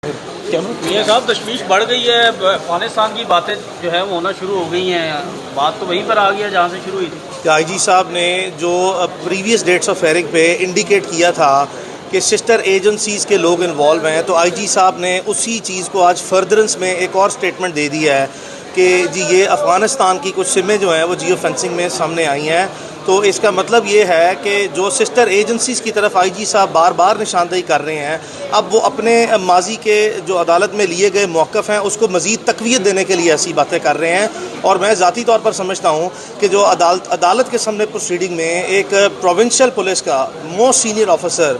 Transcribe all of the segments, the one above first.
میاں صاحب تشویش بڑھ گئی ہے، افغانستان کی باتیں جو ہے وہ ہونا شروع ہو گئی ہیں، بات تو وہیں پر آ گئی ہے جہاں سے شروع ہوئی تھی۔ آئی جی صاحب نے جو پریویس ڈیٹس آف ہیئرنگ پہ انڈیکیٹ کیا تھا کہ سسٹر ایجنسیز کے لوگ انوالو ہیں، تو آئی جی صاحب نے اسی چیز کو آج فردرنس میں ایک اور سٹیٹمنٹ دے دی ہے کہ جی یہ افغانستان کی کچھ سمیں جو ہیں وہ جیو فینسنگ میں سامنے آئی ہیں۔ تو اس کا مطلب یہ ہے کہ جو سسٹر ایجنسیز کی طرف آئی جی صاحب بار بار نشاندہی کر رہے ہیں، اب وہ اپنے ماضی کے جو عدالت میں لیے گئے موقف ہیں اس کو مزید تقویت دینے کے لیے ایسی باتیں کر رہے ہیں۔ اور میں ذاتی طور پر سمجھتا ہوں کہ جو عدالت کے سامنے پروسیڈنگ میں ایک پروونشل پولیس کا موسٹ سینئر آفیسر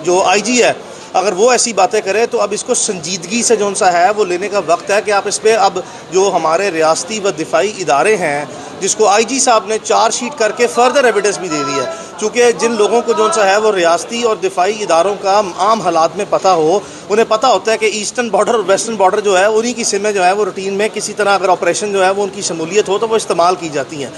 جو آئی جی ہے، اگر وہ ایسی باتیں کرے تو اب اس کو سنجیدگی سے جو سا ہے وہ لینے کا وقت ہے کہ آپ اس پہ اب جو ہمارے ریاستی و دفاعی ادارے ہیں جس کو آئی جی صاحب نے چارج شیٹ کر کے فردر ایویڈنس بھی دے دی ہے، چونکہ جن لوگوں کو جو سا ہے وہ ریاستی اور دفاعی اداروں کا عام حالات میں پتہ ہو، انہیں پتہ ہوتا ہے کہ ایسٹرن بارڈر اور ویسٹرن بارڈر جو ہے انہی کی سمیں جو ہے وہ روٹین میں کسی طرح اگر آپریشن جو ہے وہ ان کی شمولیت ہو تو وہ استعمال کی جاتی ہیں۔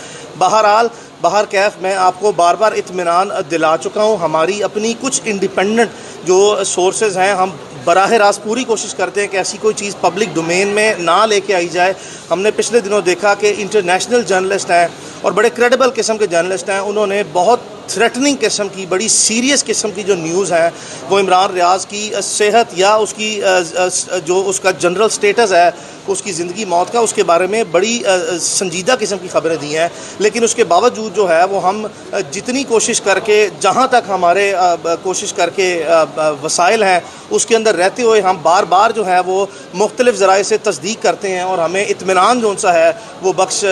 بہر کیف میں آپ کو بار بار اطمینان دلا چکا ہوں، ہماری اپنی کچھ انڈیپینڈنٹ جو سورسز ہیں، ہم براہ راست پوری کوشش کرتے ہیں کہ ایسی کوئی چیز پبلک ڈومین میں نہ لے کے آئی جائے۔ ہم نے پچھلے دنوں دیکھا کہ انٹرنیشنل جرنلسٹ ہیں اور بڑے کریڈیبل قسم کے جرنلسٹ ہیں، انہوں نے بہت تھریٹننگ قسم کی، بڑی سیریس قسم کی جو نیوز ہے وہ عمران ریاض کی صحت یا اس کی جو اس کا جنرل سٹیٹس ہے، اس کی زندگی موت کا، اس کے بارے میں بڑی سنجیدہ قسم کی خبریں دی ہیں۔ لیکن اس کے باوجود جو ہے وہ ہم جتنی کوشش کر کے، جہاں تک ہمارے کوشش کر کے وسائل ہیں اس کے اندر رہتے ہوئے ہم بار بار جو ہے وہ مختلف ذرائع سے تصدیق کرتے ہیں اور ہمیں اطمینان جو سا ہے وہ بخش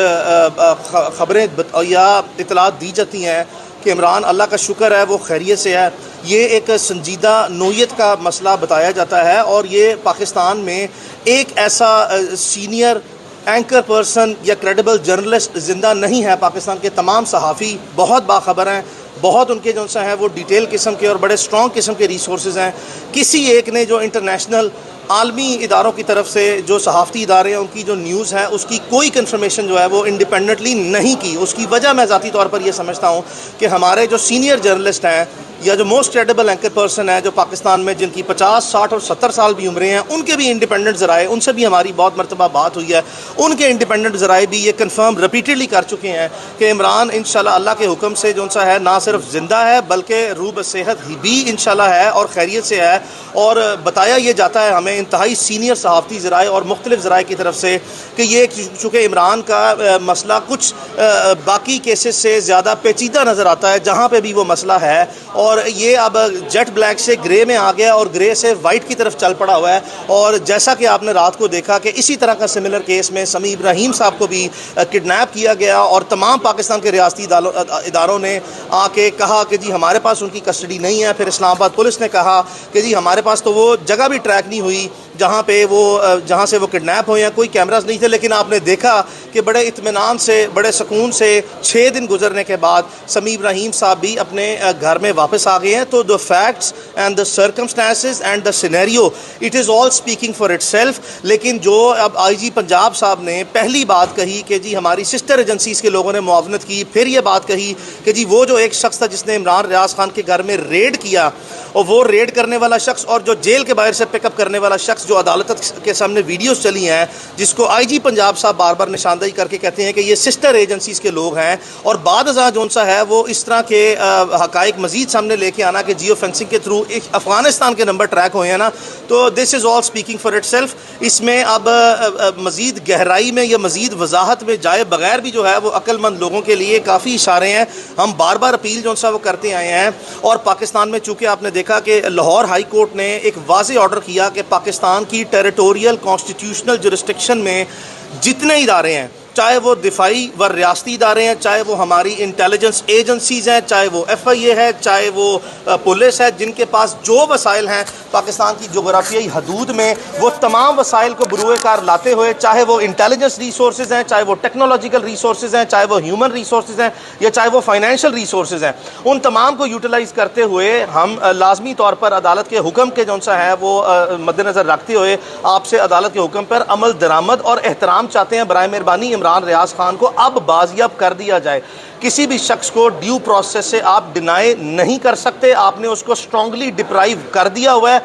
خبریں یا اطلاعات دی جاتی ہیں کہ عمران اللہ کا شکر ہے وہ خیریت سے ہے۔ یہ ایک سنجیدہ نوعیت کا مسئلہ بتایا جاتا ہے اور یہ پاکستان میں ایک ایسا سینئر اینکر پرسن یا کریڈیبل جرنلسٹ زندہ نہیں ہے۔ پاکستان کے تمام صحافی بہت باخبر ہیں، بہت ان کے جو سا ہیں وہ ڈیٹیل قسم کے اور بڑے سٹرونگ قسم کے ریسورسز ہیں۔ کسی ایک نے جو انٹرنیشنل عالمی اداروں کی طرف سے جو صحافتی ادارے ہیں ان کی جو نیوز ہے اس کی کوئی کنفرمیشن جو ہے وہ انڈیپینڈنٹلی نہیں کی۔ اس کی وجہ میں ذاتی طور پر یہ سمجھتا ہوں کہ ہمارے جو سینئر جرنلسٹ ہیں یا جو موسٹ کریڈیبل اینکر پرسن ہیں جو پاکستان میں جن کی 50، 60 اور 70 سال بھی عمریں ہیں، ان کے بھی انڈیپینڈنٹ ذرائع، ان سے بھی ہماری بہت مرتبہ بات ہوئی ہے، ان کے انڈیپینڈنٹ ذرائع بھی یہ کنفرم ریپیٹڈلی کر چکے ہیں کہ عمران انشاءاللہ اللہ کے حکم سے جو سا ہے نہ صرف زندہ ہے بلکہ روح صحت بھی انشاءاللہ ہے اور خیریت سے ہے۔ اور بتایا یہ جاتا ہے ہمیں انتہائی سینئر صحافتی ذرائع اور مختلف ذرائع کی طرف سے کہ یہ چونکہ عمران کا مسئلہ کچھ باقی کیسز سے زیادہ پیچیدہ نظر آتا ہے، جہاں پہ بھی وہ مسئلہ ہے، اور یہ اب جیٹ بلیک سے گرے میں آ گیا اور گرے سے وائٹ کی طرف چل پڑا ہوا ہے۔ اور جیسا کہ آپ نے رات کو دیکھا کہ اسی طرح کا سملر کیس میں سمیع ابراہیم صاحب کو بھی کڈنیپ کیا گیا اور تمام پاکستان کے ریاستی اداروں نے آ کے کہا کہ جی ہمارے پاس ان کی کسٹڈی نہیں ہے۔ پھر اسلام آباد پولیس نے کہا کہ جی ہمارے پاس تو وہ جگہ بھی ٹریک نہیں ہوئی جہاں سے وہ کڈنیپ ہوئے ہیں، کوئی کیمراز نہیں تھے۔ لیکن آپ نے دیکھا کہ بڑے اطمینان سے، بڑے سکون سے 6 دن گزرنے کے بعد سمیع ابراہیم صاحب بھی اپنے گھر میں واپس آ گئے ہیں۔ تو the facts and the circumstances and the scenario it is all speaking for itself۔ لیکن جو اب آئی جی پنجاب صاحب نے پہلی بات کہی کہ جی ہماری سسٹر ایجنسیز کے لوگوں نے معاونت کی، پھر یہ بات کہی کہ جی وہ جو ایک شخص تھا جس نے عمران ریاض خان کے گھر میں ریڈ کیا، اور وہ ریڈ کرنے والا شخص اور جو جیل کے باہر سے پک اپ کرنے والا شخص جو عدالت کے سامنے ویڈیوز چلی ہیں جس کو آئی جی پنجاب صاحب بار بار نشاندہی کر کے کہتے ہیں کہ یہ سسٹر ایجنسیز کے لوگ ہیں، اور بعد ازاں جو سا ہے وہ اس طرح کے حقائق مزید سامنے لے کے آنا کہ جیو فینسنگ کے تھرو افغانستان کے نمبر ٹریک ہوئے ہیں نا، تو دس از آل اسپیکنگ فار اٹ سیلف۔ اس میں اب مزید گہرائی میں یا مزید وضاحت میں جائے بغیر بھی جو ہے وہ عقل مند لوگوں کے لیے کافی اشارے ہیں۔ ہم بار بار اپیل جو سا وہ کرتے آئے ہیں، اور پاکستان میں چونکہ آپ نے دیکھا کہ لاہور ہائی کورٹ نے ایک واضح آرڈر کیا کہ پاکستان کی ٹیریٹوریل کانسٹیٹیوشنل جورسڈکشن میں جتنے ادارے ہیں، چاہے وہ دفاعی و ریاستی ادارے ہیں، چاہے وہ ہماری انٹیلیجنس ایجنسیز ہیں، چاہے وہ ایف آئی اے ہے، چاہے وہ پولیس ہے، جن کے پاس جو وسائل ہیں پاکستان کی جغرافیائی حدود میں، وہ تمام وسائل کو بروئے کار لاتے ہوئے، چاہے وہ انٹیلیجنس ریسورسز ہیں، چاہے وہ ٹیکنالوجیکل ریسورسز ہیں، چاہے وہ ہیومن ریسورسز ہیں، یا چاہے وہ فائنینشیل ریسورسز ہیں، ان تمام کو یوٹیلائز کرتے ہوئے ہم لازمی طور پر عدالت کے حکم کے جو سا ہے وہ مد نظر رکھتے ہوئے آپ سے عدالت کے حکم پر عمل درآمد اور احترام چاہتے ہیں۔ برائے مہربانی عمران ریاض خان کو اب بازیاب کر دیا جائے۔ کسی بھی شخص کو ڈیو پروسیس سے آپ ڈینائی نہیں کر سکتے، آپ نے اس کو اسٹرانگلی ڈپرائیو کر دیا ہوا ہے۔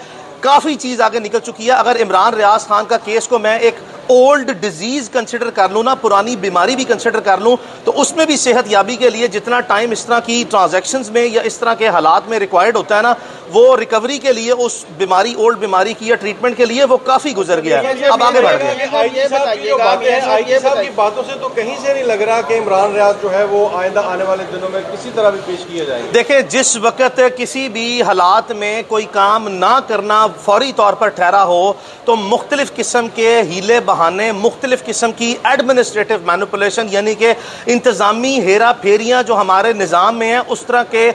کافی چیز آگے نکل چکی ہے. اگر عمران ریاض خان کا کیس کو میں ایک اولڈ ڈیزیز کنسیڈر کر لوں نا, پرانی بیماری بھی کنسیڈر کر لوں, تو اس میں بھی صحت یابی کے لیے جتنا ٹائم اس طرح کی ٹرانزیکشنز میں یا اس طرح کے حالات میں ریکوائرڈ ہوتا ہے نا, وہ ریکوری کے لیے اس بیماری, اولڈ بیماری کی یا ٹریٹمنٹ کے لیے وہ کافی گزر گیا ہے. اب آگے بڑھ گئے. آئی جی صاحب کی باتوں سے تو کہیں سے نہیں لگ رہا کہ عمران ریاض جو ہے وہ آئندہ آنے والے دنوں میں کسی طرح بھی پیش کیا جائے. دیکھیں, جس وقت کسی بھی حالات میں کوئی کام نہ کرنا فوری طور پر ٹھہرا ہو تو مختلف قسم کے ہیلے بہانے, مختلف قسم کی ایڈمنسٹریٹو مینوپولیشن یعنی کہ انتظامی ہیرا پھیریاں جو ہمارے نظام میں ہیں, اس طرح کے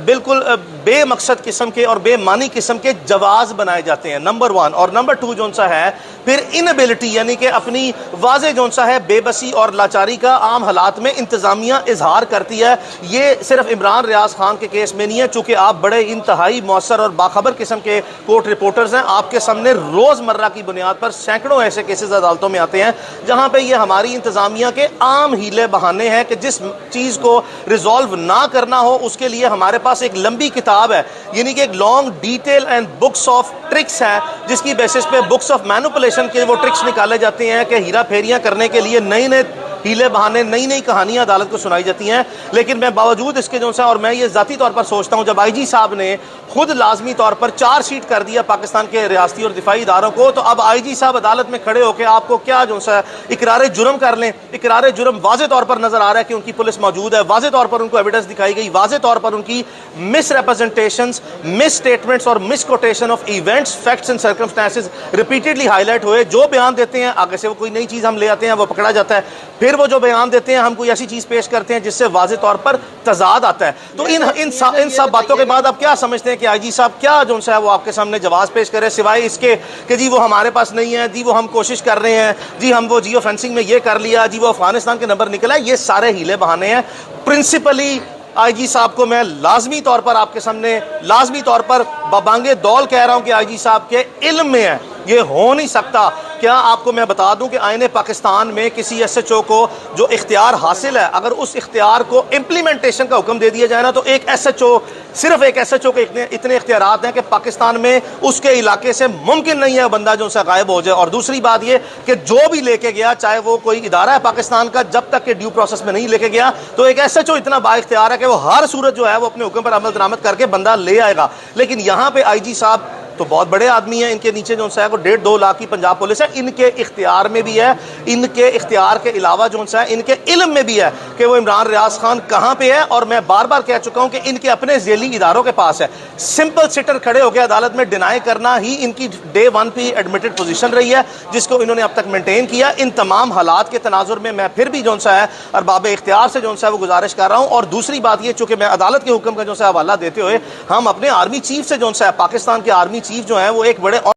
بالکل بے مقصد قسم کے اور بے معنی قسم کے جواز بنائے جاتے ہیں, نمبر 1. اور نمبر 2 جون سا ہے پھر انیبلٹی یعنی کہ اپنی واضح جون سا ہے بے بسی اور لاچاری کا عام حالات میں انتظامیہ اظہار کرتی ہے. یہ صرف عمران ریاض خان کے کیس میں نہیں ہے, چونکہ آپ بڑے انتہائی مؤثر اور باخبر قسم کے کورٹ رپورٹرز ہیں. آپ کے سامنے روزمرہ کی بنیاد پر سینکڑوں ایسے کیسز عدالتوں میں آتے ہیں جہاں پہ یہ ہماری انتظامیہ کے عام ہیلے بہانے ہیں کہ جس چیز کو ریزالو نہ کرنا ہو اس کے لیے ہمارے پاس ایک لمبی کتاب ہے, یعنی کہ ایک long detail and books of tricks ہے, جس کی بیسس پہ بکس آف مینوپولیشن کے وہ ٹرکس نکالے جاتے ہیں کہ ہیرا پھیریاں کرنے کے لیے نئی نئے ہیلے بہانے, نئی نئی کہانیاں عدالت کو سنائی جاتی ہیں. لیکن میں باوجود اس کے جو سا, اور میں یہ ذاتی طور پر سوچتا ہوں, جب آئی جی صاحب نے خود لازمی طور پر چارج شیٹ کر دیا پاکستان کے ریاستی اور دفاعی اداروں کو, تو اب آئی جی صاحب عدالت میں کھڑے ہو کے آپ کو کیا جو سا اقرار جرم کر لیں. اقرار جرم واضح طور پر نظر آ رہا ہے کہ ان کی پولیس موجود ہے, واضح طور پر ان کو ایویڈنس دکھائی گئی, واضح طور پر ان کی مس ریپرزنٹیشنز, مس اسٹیٹمنٹس اور misquotation of events, facts and circumstances repeatedly highlight ہوئے. جو بیان دیتے ہیں آگے سے وہ کوئی نئی چیز ہم لے آتے ہیں, وہ پکڑا جاتا ہے. پھر وہ جو بیان دیتے ہیں ہم کوئی ایسی چیز پیش کرتے ہیں جس سے واضح طور پر تضاد آتا ہے. تو ان سب باتوں کے بعد آپ کیا سمجھتے ہیں کہ آئی جی صاحب کیا جو ہے وہ آپ کے سامنے جواز پیش کرے, سوائے اس کے کہ جی وہ ہمارے پاس نہیں ہے, جی وہ ہم کوشش کر رہے ہیں, جی ہم وہ جیو فینسنگ میں یہ کر لیا, جی وہ افغانستان کے نمبر نکلا. یہ سارے ہیلے بہانے ہیں. پرنسپلی آئی جی صاحب کو میں لازمی طور پر آپ کے سامنے لازمی طور پر ببانگے دول کہہ رہا ہوں کہ آئی جی صاحب کے علم میں ہے, یہ ہو نہیں سکتا. کیا آپ کو میں بتا دوں کہ آئین پاکستان میں کسی ایس ایچ او کو جو اختیار حاصل ہے, اگر اس اختیار کو امپلیمنٹیشن کا حکم دے دیا جائے نا, تو ایک ایس ایچ او, صرف ایک ایس ایچ او کے اتنے اختیارات ہیں کہ پاکستان میں اس کے علاقے سے ممکن نہیں ہے بندہ جو سے غائب ہو جائے. اور دوسری بات یہ کہ جو بھی لے کے گیا, چاہے وہ کوئی ادارہ ہے پاکستان کا, جب تک کہ ڈیو پروسیس میں نہیں لے کے گیا, تو ایک ایس ایچ او اتنا با اختیار ہے کہ وہ ہر صورت جو ہے وہ اپنے حکم پر عمل درآمد کر کے بندہ لے آئے گا. لیکن یہاں پہ آئی جی صاحب تو بہت بڑے آدمی ہیں, ان کے نیچے جو ہے وہ 1.5-2 لاکھ کی پنجاب پولیس ہے. ان کے اختیار میں بھی ہے, ان کے اختیار کے علاوہ جو ہے ان کے علم میں بھی ہے کہ وہ عمران ریاض خان کہاں پہ ہے. اور میں بار بار کہہ چکا ہوں کہ ان کے اپنے ذیلی اداروں کے پاس ہے. سمپل سٹر کھڑے ہو کے عدالت میں ڈینائی کرنا ہی ان کی ڈے 1 پہ ایڈمٹڈ پوزیشن رہی ہے, جس کو انہوں نے اب تک مینٹین کیا. ان تمام حالات کے تناظر میں میں پھر بھی جو ہے ارباب اختیار سے جو ہے وہ گزارش کر رہا ہوں. اور دوسری بات یہ, چونکہ میں عدالت کے حکم کا جو ہے حوالہ دیتے ہوئے ہم اپنے آرمی چیف سے جو ہے پاکستان کے آرمی چیف جو ہیں وہ ایک بڑے